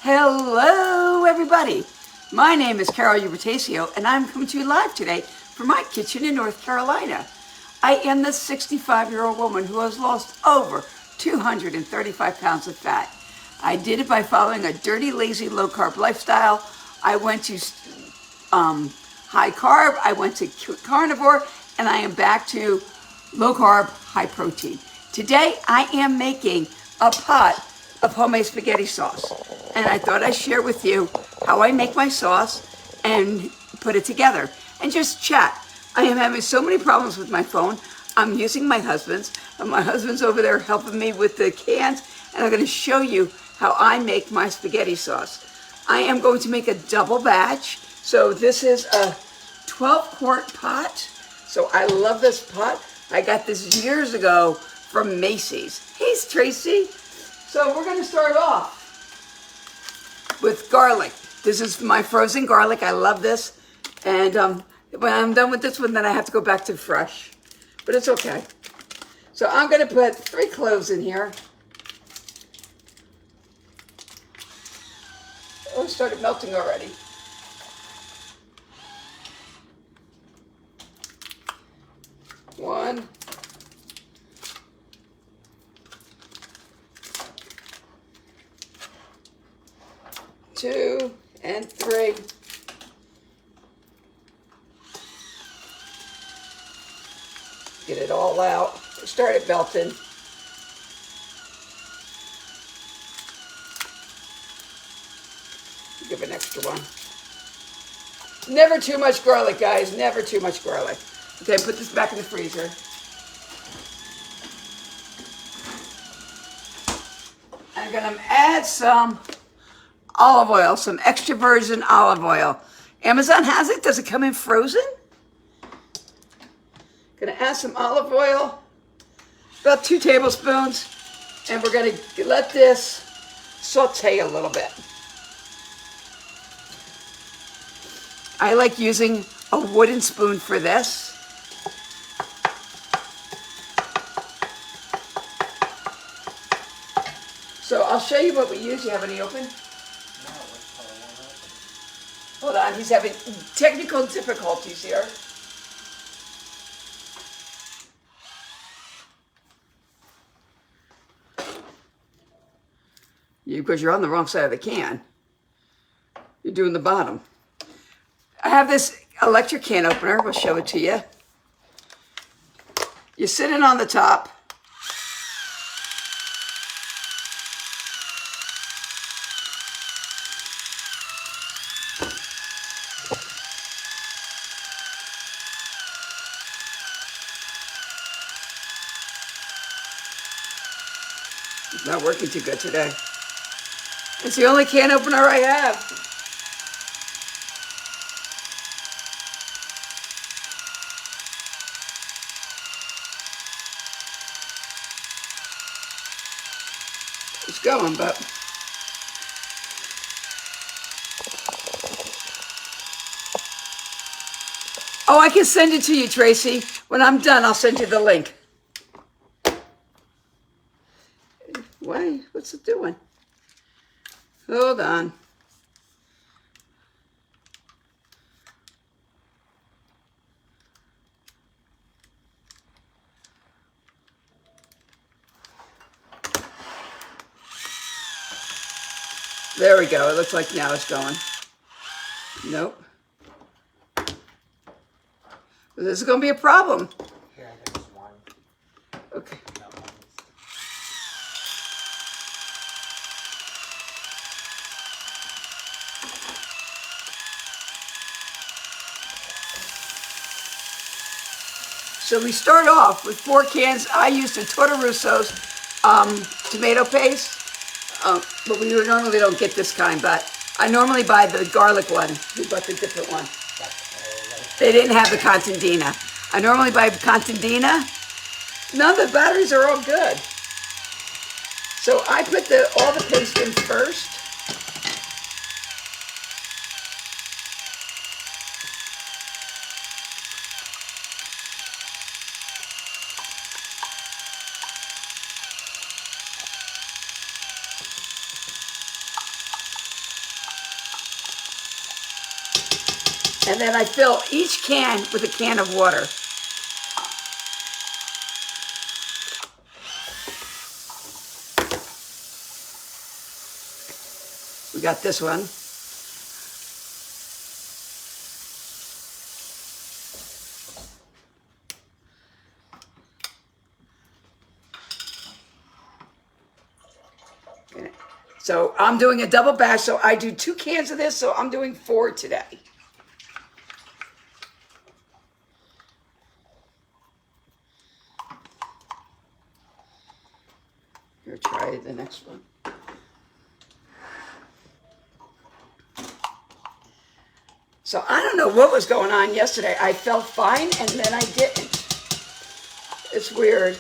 Hello, everybody. My name is Carol Ubertasio, and I'm coming to you live today from my kitchen in North Carolina. I am the 65-year-old woman who has lost over 235 pounds of fat. I did it by following a dirty, lazy, low-carb lifestyle. I went to high carb, I went to carnivore, and I am back to low carb, high protein. Today, I am making a pot of homemade spaghetti sauce. And I thought I'd share with you how I make my sauce and put it together and just chat. I am having so many problems with my phone. I'm using my husband's, and my husband's over there helping me with the cans, and I'm gonna show you how I make my spaghetti sauce. I am going to make a double batch. So this is a 12-quart pot. So I love this pot. I got this years ago from Macy's. Hey, Tracy. So we're gonna start off with garlic. This is my frozen garlic. I love this. And when I'm done with this one, then I have to go back to fresh. But it's okay. So I'm gonna put 3 cloves in here. Oh, it started melting already. One. 2 and 3. Get it all out. It started melting. Give an extra one. Never too much garlic, guys. Never too much garlic. Okay, put this back in the freezer. I'm gonna add some olive oil, some extra virgin olive oil. Amazon has it. Does it come in frozen? Gonna add some olive oil, about 2 tablespoons, and we're gonna let this saute a little bit. I like using a wooden spoon for this. So I'll show you what we use. You have any open? Hold on, he's having technical difficulties here. Because you're on the wrong side of the can. You're doing the bottom. I have this electric can opener. We'll show it to you. You sit it on the top. It's not working too good today. It's the only can opener I have. It's going, but oh, I can send it to you, Tracy. When I'm done, I'll send you the link. Why? What's it doing? Hold on. There we go. It looks like now it's going. Nope. This is going to be a problem. Here, there's one. Okay. No, So we start off with 4 cans. I used a Tortorosso's tomato paste, but we normally don't get this kind, but I normally buy the garlic one. We bought the different one. They didn't have the Contadina. I normally buy Contadina. None of the batteries are all good. So I put all the paste in first. And then I fill each can with a can of water. We got this one. So I'm doing a double batch, so I do 2 cans of this, so I'm doing 4 today. Here, try the next one. So I don't know what was going on yesterday. I felt fine, and then I didn't. It's weird.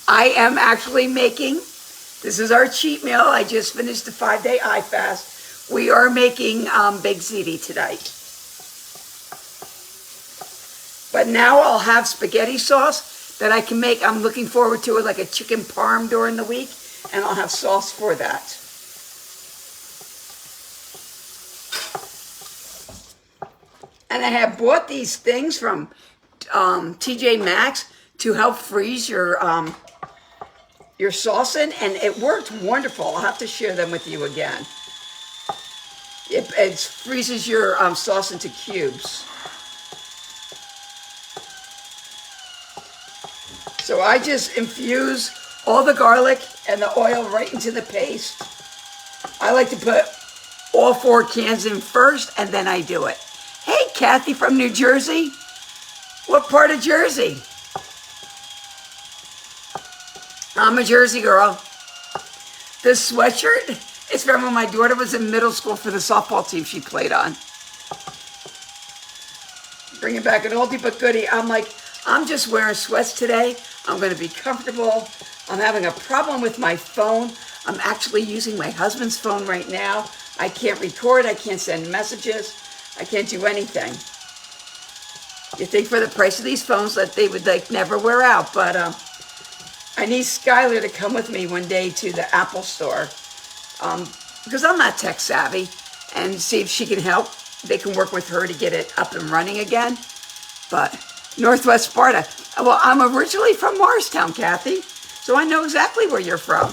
I am actually making, this is our cheat meal. I just finished the 5-day iFast. We are making baked ziti tonight. But now I'll have spaghetti sauce that I can make. I'm looking forward to it, like a chicken parm during the week, and I'll have sauce for that. And I have bought these things from TJ Maxx to help freeze your sauce in, and it worked wonderful. I'll have to share them with you again. It freezes your sauce into cubes. So I just infuse all the garlic and the oil right into the paste. I like to put all 4 cans in first, and then I do it. Hey, Kathy from New Jersey. What part of Jersey? I'm a Jersey girl. This sweatshirt is from when my daughter was in middle school for the softball team she played on. Bringing back an oldie but goodie. I'm like, I'm just wearing sweats today. I'm going to be comfortable. I'm having a problem with my phone. I'm actually using my husband's phone right now. I can't record. I can't send messages. I can't do anything. You think for the price of these phones that they would like never wear out, but I need Skylar to come with me one day to the Apple store because I'm not tech savvy, and see if she can help. They can work with her to get it up and running again. But Northwest Sparta. Well, I'm originally from Morristown, Kathy, so I know exactly where you're from.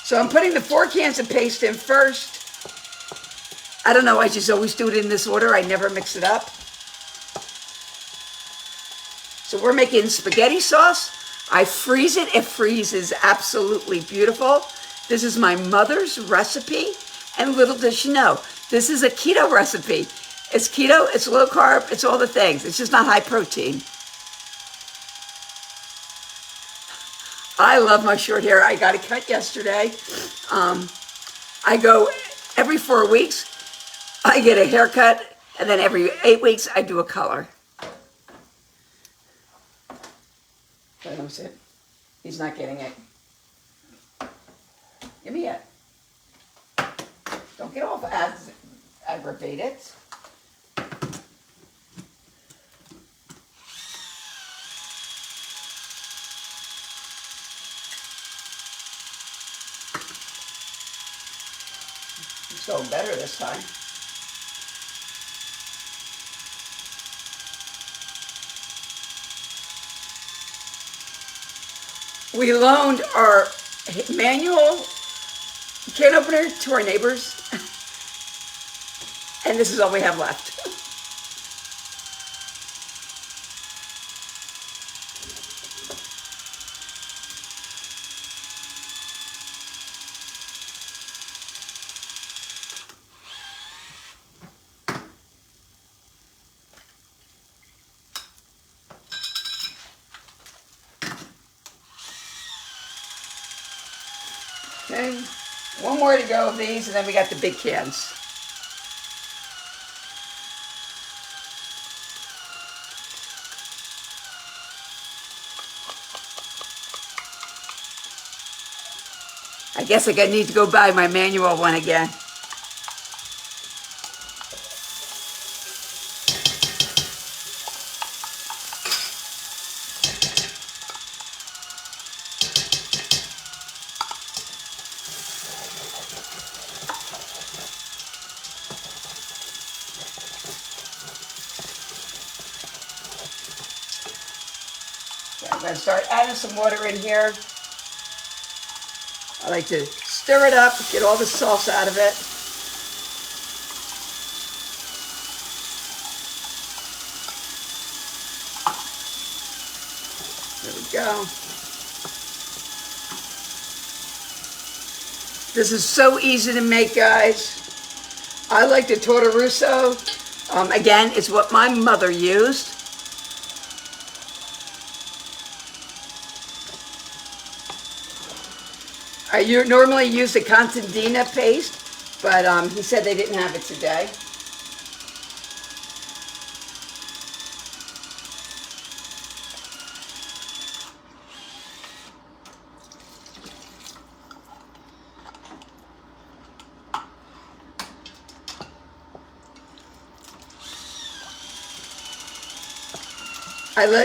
So I'm putting the 4 cans of paste in first. I don't know, I just always do it in this order. I never mix it up. So we're making spaghetti sauce. I freeze it. It freezes absolutely beautiful. This is my mother's recipe. And little does she know, this is a keto recipe. It's keto, it's low carb, it's all the things. It's just not high protein. I love my short hair. I got it cut yesterday. I go every 4 weeks. I get a haircut, and then every 8 weeks I do a color. That was it. He's not getting it. Give me it. Don't get all aggravated. It's going better this time. We loaned our manual can opener to our neighbors, and this is all we have left. Okay, one more to go of these, and then we got the big cans. I guess I need to go buy my manual one again. Okay, I'm going to start adding some water in here. I like to stir it up, get all the sauce out of it. There we go. This is so easy to make, guys. I like the torta russo. Again, it's what my mother used. I normally use the contadina paste, but he said they didn't have it today.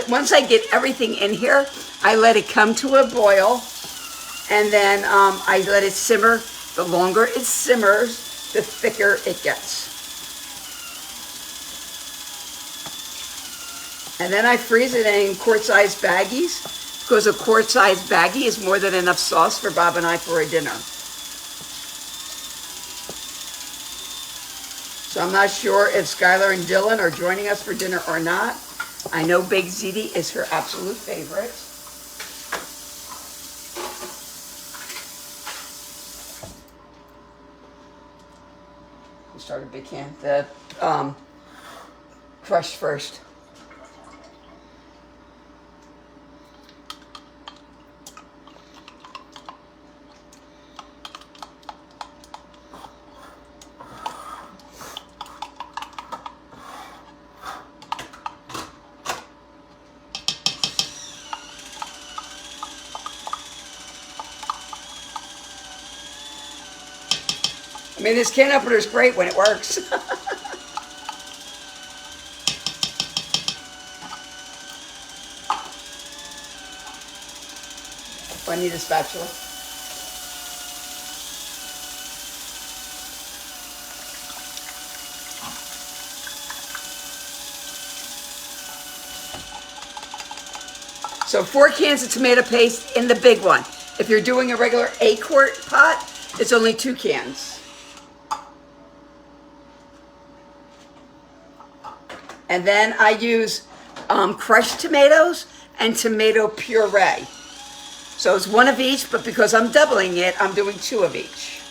Once I get everything in here, I let it come to a boil, and then I let it simmer. The longer it simmers, the thicker it gets. And then I freeze it in quart-sized baggies, because a quart-sized baggie is more than enough sauce for Bob and I for a dinner. So I'm not sure if Skylar and Dylan are joining us for dinner or not. I know baked ziti is her absolute favorite. We start a big can. The crushed first. I mean, this can opener is great when it works. I need a spatula. So 4 cans of tomato paste in the big one. If you're doing a regular 8-quart pot, it's only 2 cans. And then I use crushed tomatoes and tomato puree. So it's 1 of each, but because I'm doubling it, I'm doing 2 of each.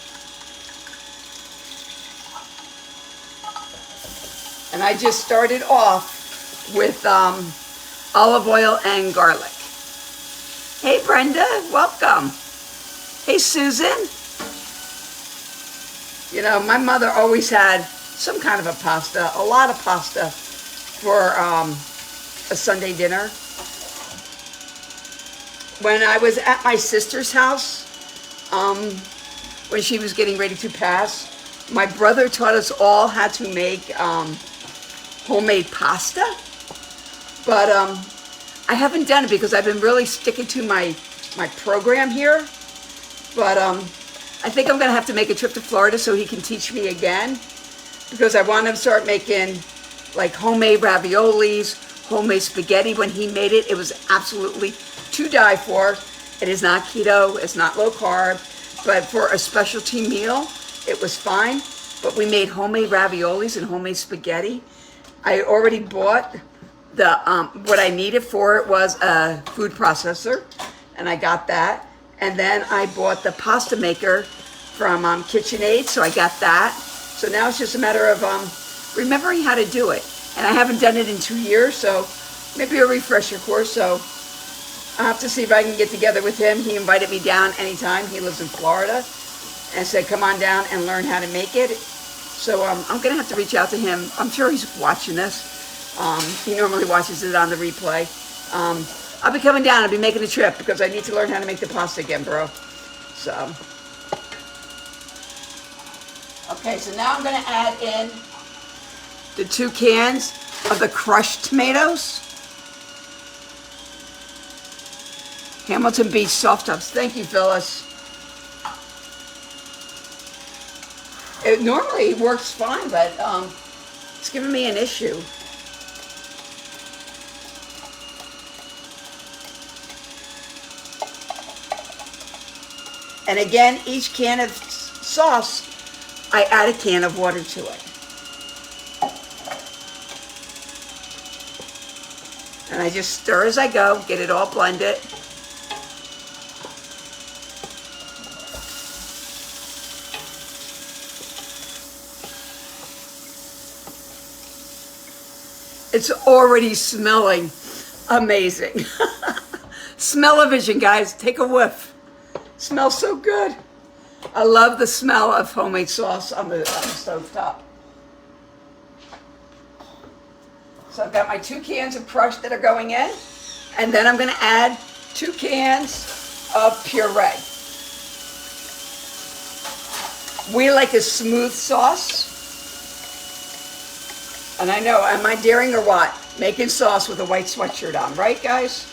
And I just started off with olive oil and garlic. Hey Brenda, welcome. Hey Susan. You know, my mother always had some kind of a pasta, a lot of pasta for a Sunday dinner. When I was at my sister's house, when she was getting ready to pass, my brother taught us all how to make homemade pasta. But I haven't done it because I've been really sticking to my program here. But I think I'm going to have to make a trip to Florida so he can teach me again, because I want to start making like homemade raviolis, homemade spaghetti. When he made it, it was absolutely to die for. It is not keto, it's not low carb, but for a specialty meal, it was fine. But we made homemade raviolis and homemade spaghetti. I already bought the what I needed for it was a food processor, and I got that. And then I bought the pasta maker from KitchenAid, so I got that. So now it's just a matter of remembering how to do it. And I haven't done it in 2 years, so maybe a refresher course. So I'll have to see if I can get together with him. He invited me down anytime. He lives in Florida, and said, come on down and learn how to make it. So I'm going to have to reach out to him. I'm sure he's watching this. He normally watches it on the replay. I'll be coming down. I'll be making a trip because I need to learn how to make the pasta again, bro. So Okay, so now I'm going to add in the 2 cans of the crushed tomatoes. Hamilton Beach Soft Tops. Thank you, Phyllis. It normally works fine, but it's giving me an issue. And again, each can of sauce, I add a can of water to it. And I just stir as I go, get it all blended. It's already smelling amazing. Smell-o-vision, guys. Take a whiff. Smells so good. I love the smell of homemade sauce on the stove top. So I've got my 2 cans of crushed that are going in. And then I'm going to add 2 cans of puree. We like a smooth sauce. And I know, am I daring or what? Making sauce with a white sweatshirt on, right, guys?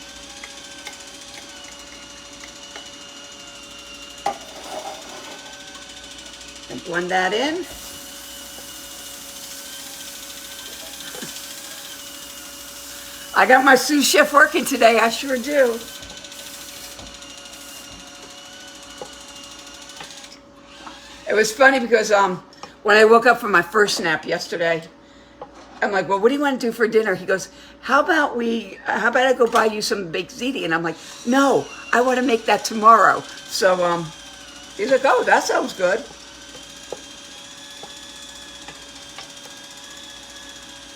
And blend that in. I got my sous chef working today, I sure do. It was funny because when I woke up from my first nap yesterday, I'm like, well, what do you want to do for dinner? He goes, how about I go buy you some baked ziti? And I'm like, no, I want to make that tomorrow. So he's like, oh, that sounds good.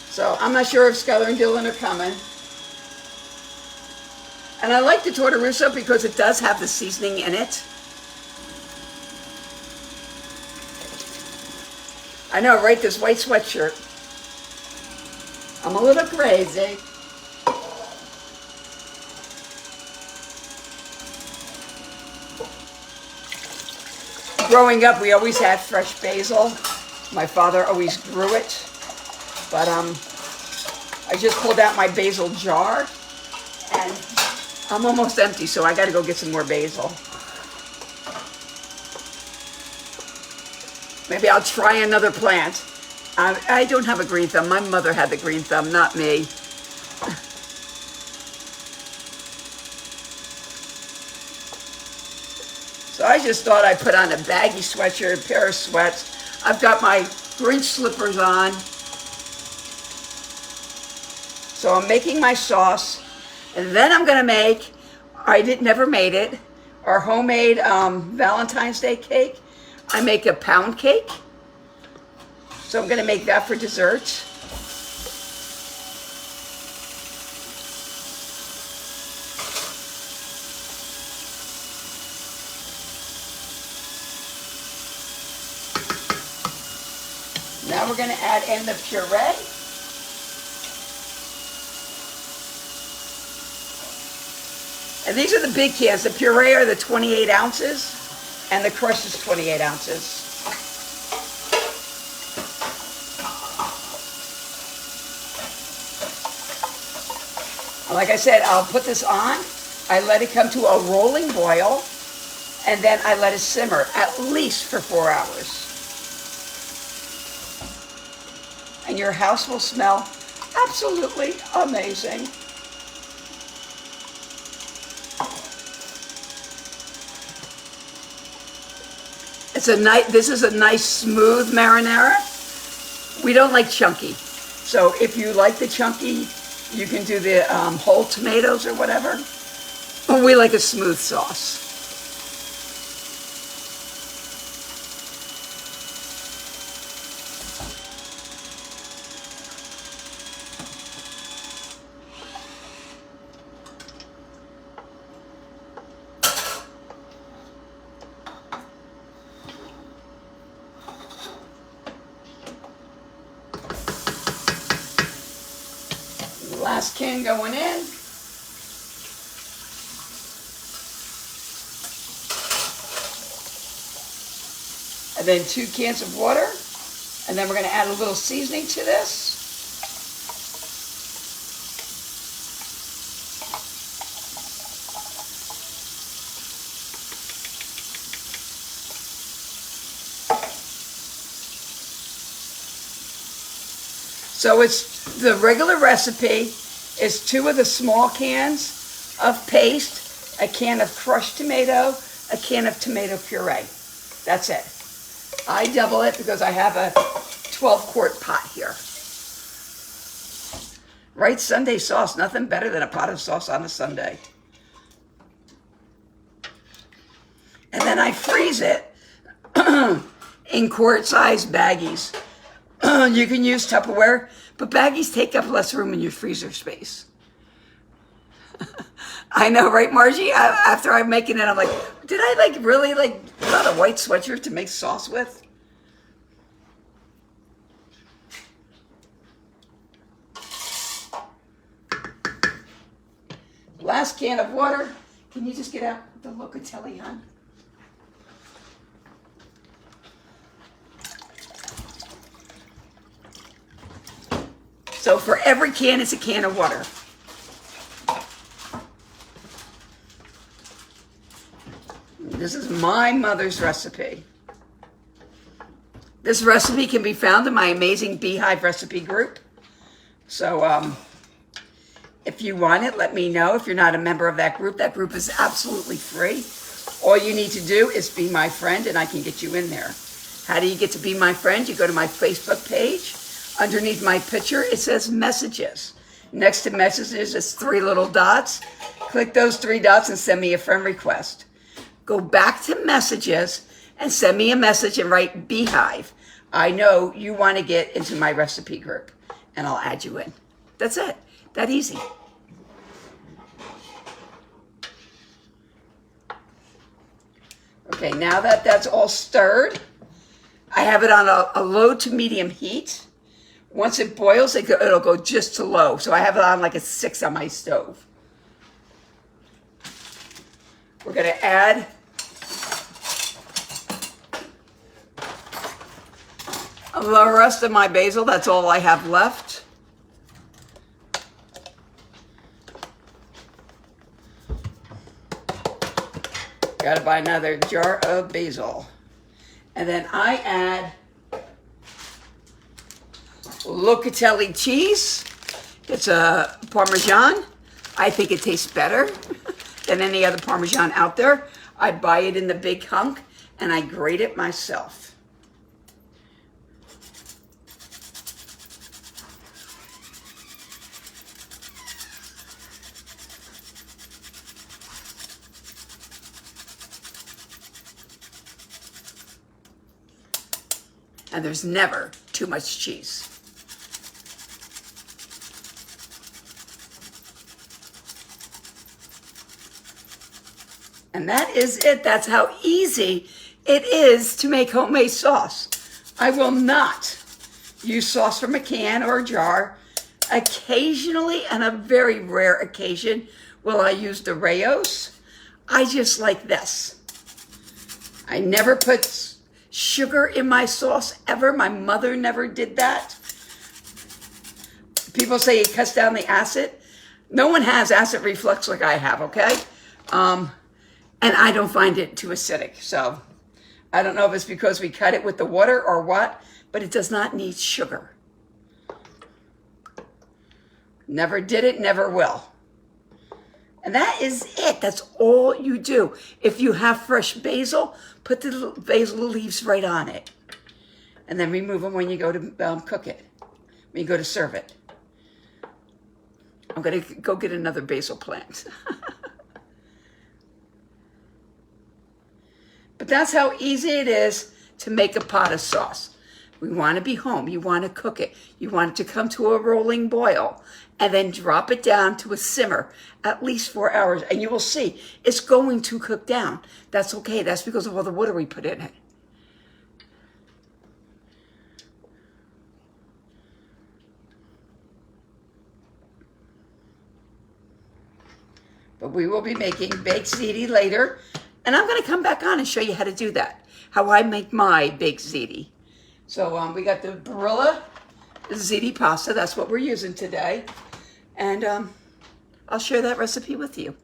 So I'm not sure if Skylar and Dylan are coming. And I like the torta because it does have the seasoning in it. I know, right? This white sweatshirt. I'm a little crazy. Growing up, we always had fresh basil. My father always grew it. But I just pulled out my basil jar, and I'm almost empty, so I got to go get some more basil. Maybe I'll try another plant. I don't have a green thumb. My mother had the green thumb, not me. So I just thought I'd put on a baggy sweatshirt, a pair of sweats. I've got my Grinch slippers on. So I'm making my sauce, and then I'm gonna make, never made it, our homemade Valentine's Day cake. I make a pound cake. So I'm gonna make that for dessert. Now we're gonna add in the puree. And these are the big cans. The puree are the 28 ounces, and the crush is 28 ounces. Like I said, I'll put this on. I let it come to a rolling boil, and then I let it simmer at least for 4 hours. And your house will smell absolutely amazing. This is a nice smooth marinara. We don't like chunky. So if you like the chunky, you can do the whole tomatoes or whatever. But we like a smooth sauce. Last can going in. and then 2 cans of water. And then we're going to add a little seasoning to this. So it's the regular recipe is 2 of the small cans of paste, a can of crushed tomato, a can of tomato puree. That's it. I double it because I have a 12-quart pot here. Right, Sunday sauce. Nothing better than a pot of sauce on a Sunday. And then I freeze it in quart-sized baggies. You can use Tupperware, but baggies take up less room in your freezer space. I know, right, Margie? After I'm making it, I'm like, did I really put on a white sweatshirt to make sauce with? Last can of water. Can you just get out the Locatelli, hon? So for every can, it's a can of water. This is my mother's recipe. This recipe can be found in my amazing Beehive recipe group. So if you want it, let me know. If you're not a member of that group is absolutely free. All you need to do is be my friend and I can get you in there. How do you get to be my friend? You go to my Facebook page. Underneath my picture, it says messages. Next to messages, it's 3 little dots. Click those 3 dots and send me a friend request. Go back to messages and send me a message and write Beehive. I know you want to get into my recipe group and I'll add you in. That's it. That easy. Okay, now that that's all stirred, I have it on a low to medium heat. Once it boils, it'll go just to low. So I have it on like a 6 on my stove. We're going to add the rest of my basil. That's all I have left. Got to buy another jar of basil. And then I add Locatelli cheese. It's a Parmesan. I think it tastes better than any other Parmesan out there. I buy it in the big hunk and I grate it myself. And there's never too much cheese. And that is it. That's how easy it is to make homemade sauce. I will not use sauce from a can or a jar. Occasionally, on a very rare occasion, will I use the Rao's. I just like this. I never put sugar in my sauce ever. My mother never did that. People say it cuts down the acid. No one has acid reflux like I have, okay? And I don't find it too acidic. So I don't know if it's because we cut it with the water or what, but it does not need sugar. Never did it, never will. And that is it. That's all you do. If you have fresh basil, put the basil leaves right on it. And then remove them when you go to cook it, when you go to serve it. I'm going to go get another basil plant. But that's how easy it is to make a pot of sauce. We want to be home. You want to cook it. You want it to come to a rolling boil and then drop it down to a simmer at least 4 hours. And you will see it's going to cook down. That's okay. That's because of all the water we put in it. But we will be making baked ziti later. And I'm going to come back on and show you how to do that. how I make my baked ziti. So we got the Barilla ziti pasta. That's what we're using today. And I'll share that recipe with you.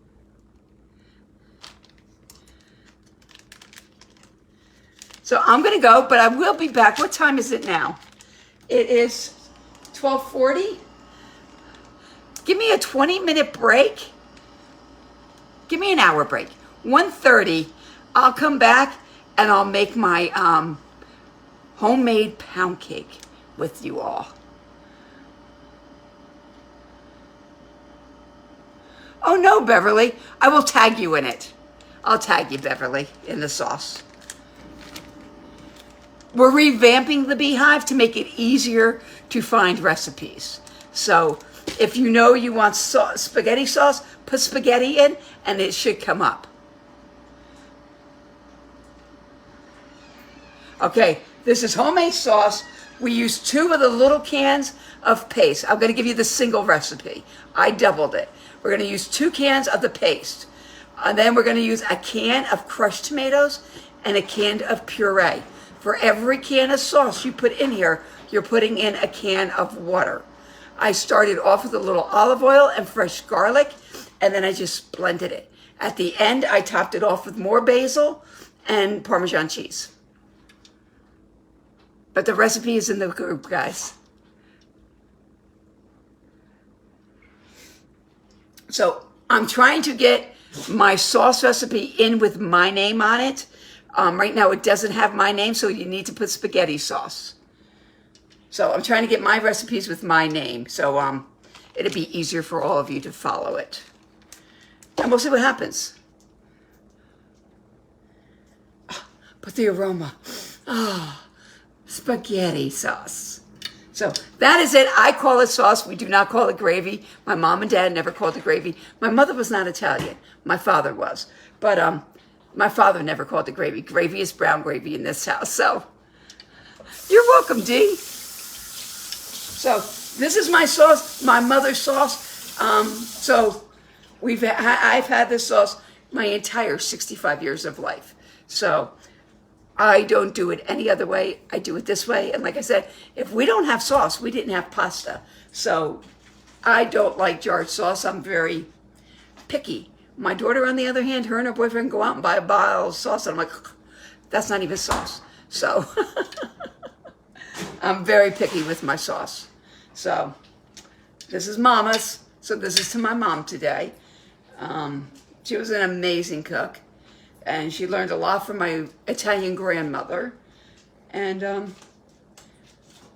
So I'm going to go, but I will be back. What time is it now? It is 12:40. Give me a 20-minute break. Give me an hour break. 1:30, I'll come back and I'll make my homemade pound cake with you all. Oh no, Beverly, I will tag you in it. I'll tag you, Beverly, in the sauce. We're revamping the Beehive to make it easier to find recipes. So if you know you want spaghetti sauce, put spaghetti in and it should come up. Okay, this is homemade sauce. We use 2 of the little cans of paste. I'm going to give you the single recipe. I doubled it. We're going to use 2 cans of the paste. And then we're going to use a can of crushed tomatoes and a can of puree. For every can of sauce you put in here, you're putting in a can of water. I started off with a little olive oil and fresh garlic, and then I just blended it. At the end, I topped it off with more basil and Parmesan cheese. But the recipe is in the group, guys. So I'm trying to get my sauce recipe in with my name on it. Right now it doesn't have my name, so you need to put spaghetti sauce. So I'm trying to get my recipes with my name, so it'll be easier for all of you to follow it. And we'll see what happens. But the aroma, spaghetti sauce. So that is it. I call it sauce. We do not call it gravy. My mom and dad never called it gravy. My mother was not Italian. My father was. But my father never called it gravy. Gravy is brown gravy in this house. So you're welcome, Dee. So this is my sauce, my mother's sauce. So I've had this sauce my entire 65 years of life. So I don't do it any other way. I do it this way. And like I said, if we don't have sauce, we didn't have pasta. So I don't like jarred sauce. I'm very picky. My daughter, on the other hand, her and her boyfriend go out and buy a bottle of sauce. And I'm like, that's not even sauce. So I'm very picky with my sauce. So this is Mama's. So this is to my mom today. She was an amazing cook. And she learned a lot from my Italian grandmother. And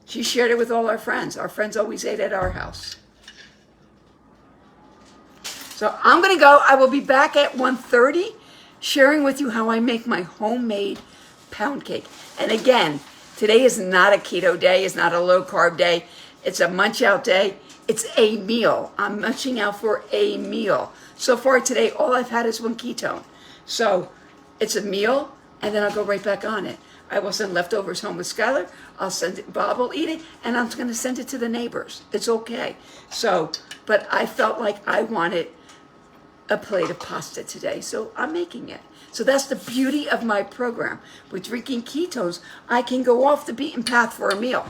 she shared it with all our friends. Our friends always ate at our house. So I'm going to go. I will be back at 1:30 sharing with you how I make my homemade pound cake. And again, today is not a keto day. It's not a low carb day. It's a munch out day. It's a meal. I'm munching out for a meal. So far today, all I've had is one ketone. So it's a meal, and then I'll go right back on it. I will send leftovers home with Skylar. I'll send it, Bob will eat it, and I'm going to send it to the neighbors. It's okay. So, but I felt like I wanted a plate of pasta today, so I'm making it. So that's the beauty of my program. With drinking ketones, I can go off the beaten path for a meal.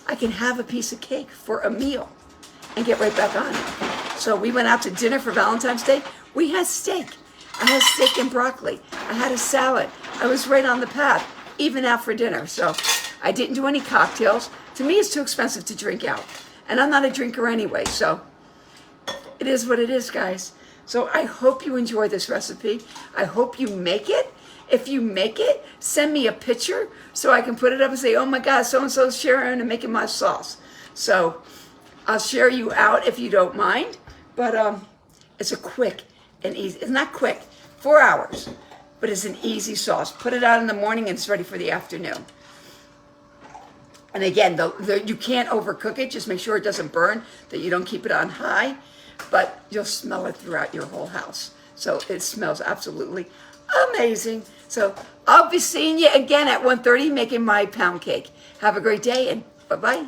I can have a piece of cake for a meal and get right back on it. So we went out to dinner for Valentine's Day. We had steak. I had steak and broccoli. I had a salad. I was right on the path, even out for dinner. So I didn't do any cocktails. To me, it's too expensive to drink out. And I'm not a drinker anyway, so it is what it is, guys. So I hope you enjoy this recipe. I hope you make it. If you make it, send me a picture so I can put it up and say, oh my God, so-and-so's sharing and making my sauce. So I'll share you out if you don't mind. But it's a quick and easy, it's not quick, 4 hours, but it's an easy sauce. Put it out in the morning and it's ready for the afternoon. And again, you can't overcook it. Just make sure it doesn't burn, that you don't keep it on high, but you'll smell it throughout your whole house. So it smells absolutely amazing. So I'll be seeing you again at 1:30 making my pound cake. Have a great day and bye-bye.